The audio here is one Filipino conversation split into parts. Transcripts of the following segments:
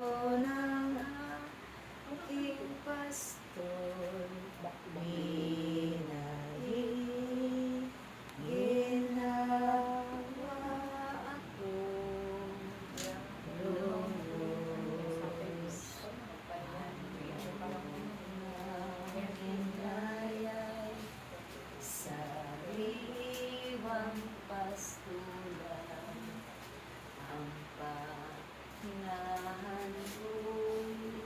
ng aking pastor, binahi, ginawa akong lubos. Aking layay sa sariwang pastulan, ang pahinahan ko'y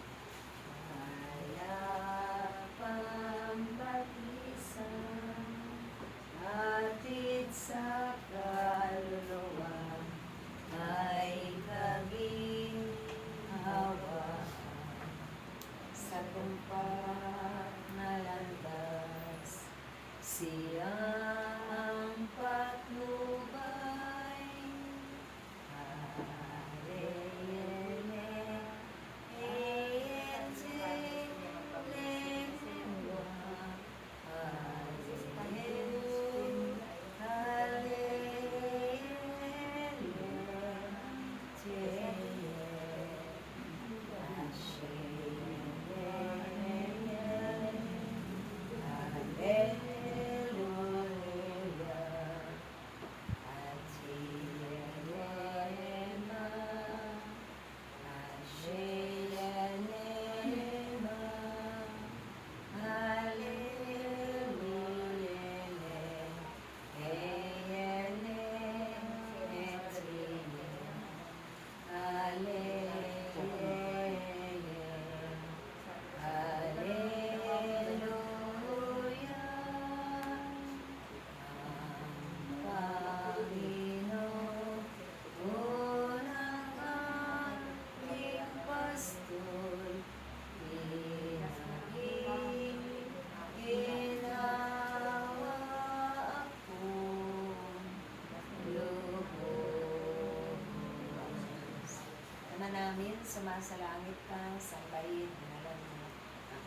mayapang batisan, hatid sa kaluluwa ay kaginhawaan, sa tumpak na landas siyang patnubay. Namin, sumasalangit ka, sambahin, hinalan mo,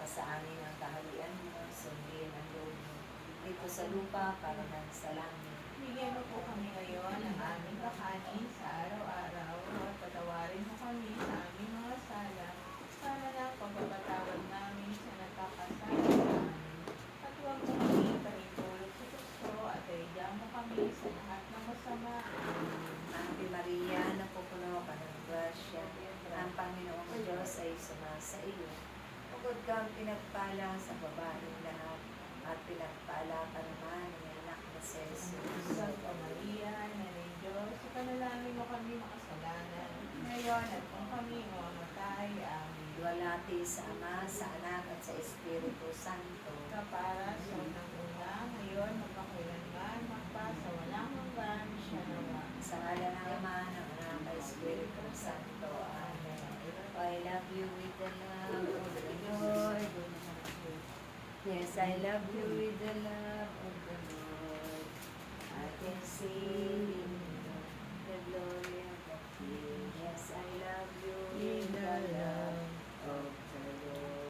sa amin ang kaharian mo, sundin ang loob mo, dito sa lupa, para nang sa langit. Bigyan mo po kami ngayon ng aming kakanin sa araw-araw at patawarin mo kami sa aming mga sala para na pagpapatawad namin sa nagkakasala sa amin. At huwag mo kami panipulot sa gusto at ayudan mo kami sa lahat ng masama. Ave Maria, napupuno ka ng grasya, ang Panginoong Diyos ay sumasa iyo. Bukod kang pinagpala sa babaeng lahat, at pinagpala ka naman ng anak na si Jesus. Santa Maria, Ina ng Diyos, ipanalangin mo kami makasalanan, ngayon at kung kami mamamatay. Amen. Dualhati sa Ama, sa Anak, at sa Espiritu Santo. Kapara sa unang-una, ngayon, magpakailanman, magpasawalang hanggan, siya nawa. Sa ngala ng Ama, ng Anak, at Espiritu Santo. Amen. I love you with the love of the Lord. Yes, I love you with the love of the Lord. I can see